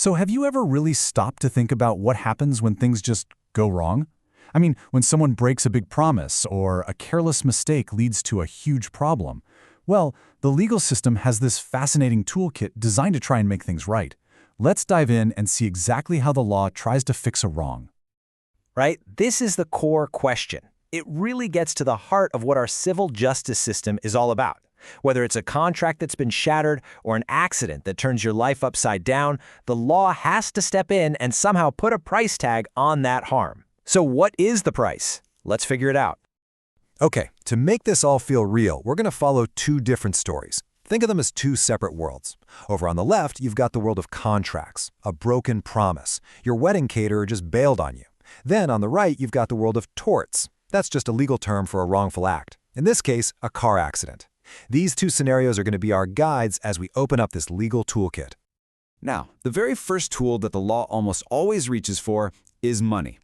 So have you ever really stopped to think about what happens when things just go wrong? I mean, when someone breaks a big promise or a careless mistake leads to a huge problem. Well, the legal system has this fascinating toolkit designed to try and make things right. Let's dive in and see exactly how the law tries to fix a wrong. Right? This is the core question. It really gets to the heart of what our civil justice system is all about. Whether it's a contract that's been shattered or an accident that turns your life upside down, the law has to step in and somehow put a price tag on that harm. So what is the price? Let's figure it out. Okay, to make this all feel real, we're going to follow two different stories. Think of them as two separate worlds. Over on the left, you've got the world of contracts, a broken promise. Your wedding caterer just bailed on you. Then on the right, you've got the world of torts. That's just a legal term for a wrongful act. In this case, a car accident. These two scenarios are going to be our guides as we open up this legal toolkit. Now, the very first tool that the law almost always reaches for is money.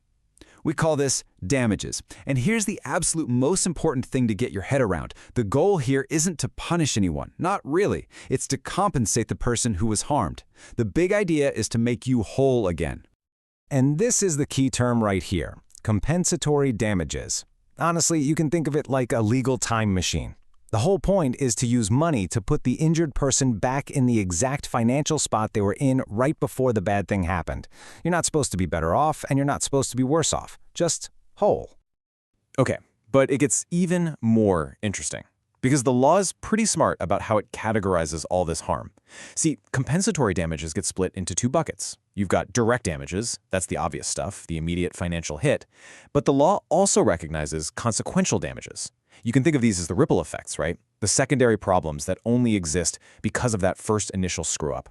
We call this damages. And here's the absolute most important thing to get your head around. The goal here isn't to punish anyone. Not really. It's to compensate the person who was harmed. The big idea is to make you whole again. And this is the key term right here, compensatory damages. Honestly, you can think of it like a legal time machine. The whole point is to use money to put the injured person back in the exact financial spot they were in right before the bad thing happened. You're not supposed to be better off, and you're not supposed to be worse off. Just whole. Okay, but it gets even more interesting, because the law is pretty smart about how it categorizes all this harm. See, compensatory damages get split into two buckets. You've got direct damages, that's the obvious stuff, the immediate financial hit, but the law also recognizes consequential damages. You can think of these as the ripple effects, right? The secondary problems that only exist because of that first initial screw-up.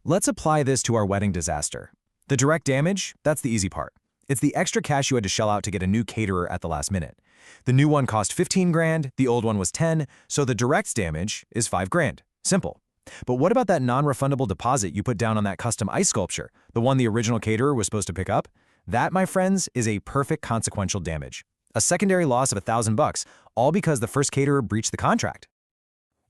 Let's apply this to our wedding disaster. The direct damage, that's the easy part. It's the extra cash you had to shell out to get a new caterer at the last minute. The new one cost 15 grand, the old one was 10, so the direct damage is 5 grand. Simple. But what about that non-refundable deposit you put down on that custom ice sculpture, the one the original caterer was supposed to pick up? That, my friends, is a perfect consequential damage. A secondary loss of $1,000, all because the first caterer breached the contract.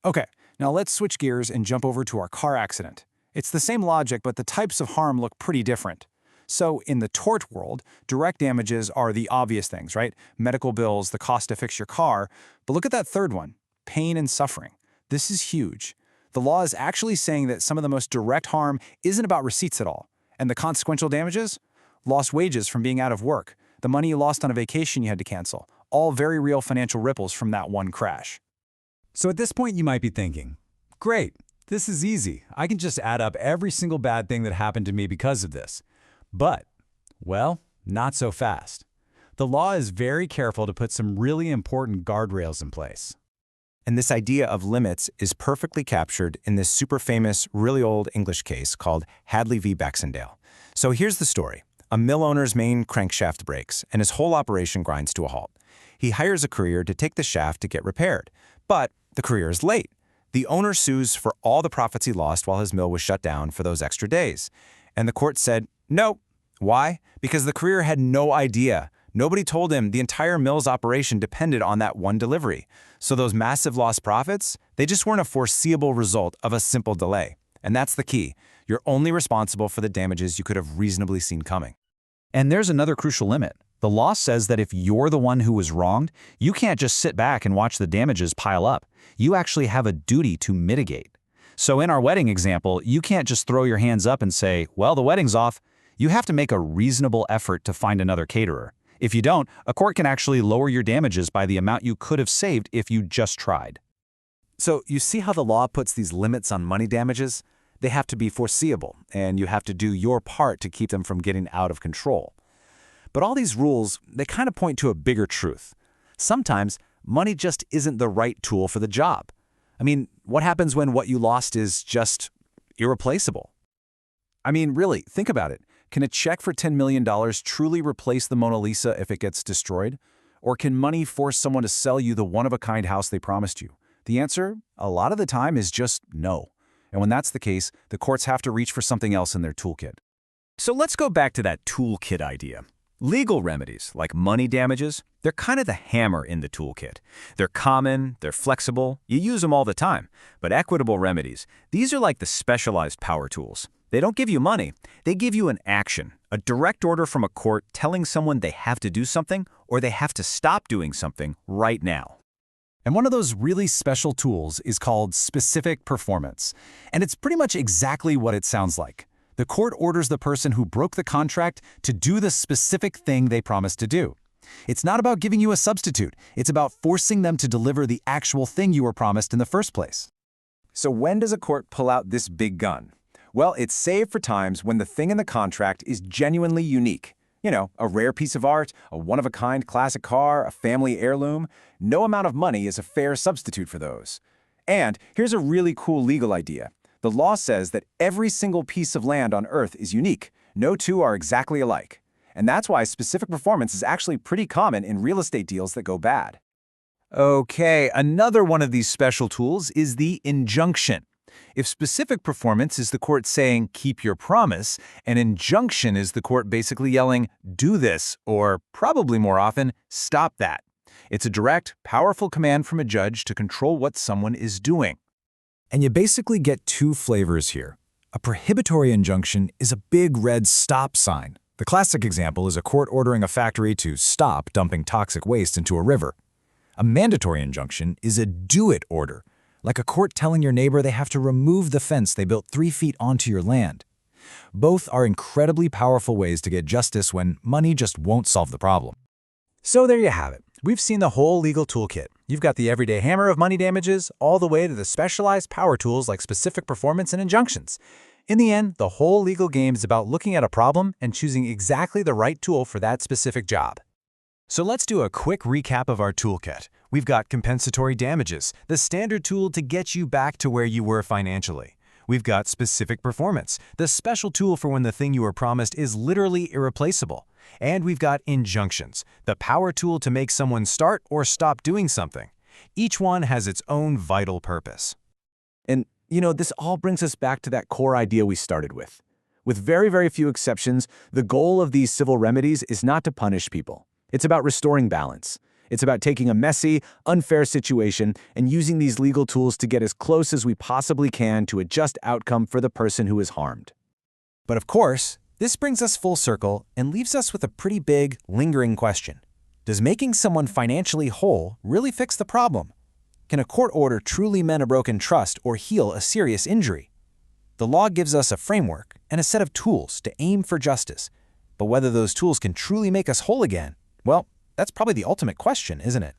Okay, now let's switch gears and jump over to our car accident. It's the same logic, but the types of harm look pretty different. So in the tort world, direct damages are the obvious things, right? Medical bills, the cost to fix your car. But look at that third one, pain and suffering. This is huge. The law is actually saying that some of the most direct harm isn't about receipts at all. And the consequential damages? Lost wages from being out of work, the money you lost on a vacation you had to cancel, all very real financial ripples from that one crash. So at this point, you might be thinking, great, this is easy. I can just add up every single bad thing that happened to me because of this. But, well, not so fast. The law is very careful to put some really important guardrails in place. And this idea of limits is perfectly captured in this super famous, really old English case called Hadley v. Baxendale. So here's the story. A mill owner's main crankshaft breaks, and his whole operation grinds to a halt. He hires a courier to take the shaft to get repaired, but the courier is late. The owner sues for all the profits he lost while his mill was shut down for those extra days. And the court said, no. Why? Because the courier had no idea. Nobody told him the entire mill's operation depended on that one delivery. So those massive lost profits, they just weren't a foreseeable result of a simple delay. And that's the key. You're only responsible for the damages you could have reasonably seen coming. And there's another crucial limit. The law says that if you're the one who was wronged, you can't just sit back and watch the damages pile up. You actually have a duty to mitigate. So in our wedding example, you can't just throw your hands up and say, well, the wedding's off. You have to make a reasonable effort to find another caterer. If you don't, a court can actually lower your damages by the amount you could have saved if you just tried. So you see how the law puts these limits on money damages? They have to be foreseeable, and you have to do your part to keep them from getting out of control. But all these rules, they kind of point to a bigger truth. Sometimes, money just isn't the right tool for the job. I mean, what happens when what you lost is just irreplaceable? I mean, really, think about it. Can a check for $10 million truly replace the Mona Lisa if it gets destroyed? Or can money force someone to sell you the one-of-a-kind house they promised you? The answer, a lot of the time, is just no. And when that's the case, the courts have to reach for something else in their toolkit. So let's go back to that toolkit idea. Legal remedies, like money damages, they're kind of the hammer in the toolkit. They're common, they're flexible, you use them all the time. But equitable remedies, these are like the specialized power tools. They don't give you money, They give you an action, a direct order from a court telling someone they have to do something or they have to stop doing something right now. And one of those really special tools is called specific performance. And it's pretty much exactly what it sounds like. The court orders the person who broke the contract to do the specific thing they promised to do. It's not about giving you a substitute. It's about forcing them to deliver the actual thing you were promised in the first place. So when does a court pull out this big gun? Well, it's saved for times when the thing in the contract is genuinely unique. You know, a rare piece of art, a one-of-a-kind classic car, a family heirloom. No amount of money is a fair substitute for those. And here's a really cool legal idea. The law says that every single piece of land on Earth is unique. No two are exactly alike. And that's why specific performance is actually pretty common in real estate deals that go bad. Okay, another one of these special tools is the injunction. If specific performance is the court saying, keep your promise, an injunction is the court basically yelling, do this, or probably more often, stop that. It's a direct, powerful command from a judge to control what someone is doing. And you basically get two flavors here. A prohibitory injunction is a big red stop sign. The classic example is a court ordering a factory to stop dumping toxic waste into a river. A mandatory injunction is a do-it order, like a court telling your neighbor they have to remove the fence they built 3 feet onto your land. Both are incredibly powerful ways to get justice when money just won't solve the problem. So there you have it. We've seen the whole legal toolkit. You've got the everyday hammer of money damages, all the way to the specialized power tools like specific performance and injunctions. In the end, the whole legal game is about looking at a problem and choosing exactly the right tool for that specific job. So let's do a quick recap of our toolkit. We've got compensatory damages, the standard tool to get you back to where you were financially. We've got specific performance, the special tool for when the thing you were promised is literally irreplaceable. And we've got injunctions, the power tool to make someone start or stop doing something. Each one has its own vital purpose. And, you know, this all brings us back to that core idea we started with. With very, very few exceptions, the goal of these civil remedies is not to punish people. It's about restoring balance. It's about taking a messy, unfair situation and using these legal tools to get as close as we possibly can to a just outcome for the person who is harmed. But of course, this brings us full circle and leaves us with a pretty big, lingering question. Does making someone financially whole really fix the problem? Can a court order truly mend a broken trust or heal a serious injury? The law gives us a framework and a set of tools to aim for justice. But whether those tools can truly make us whole again, well, that's probably the ultimate question, isn't it?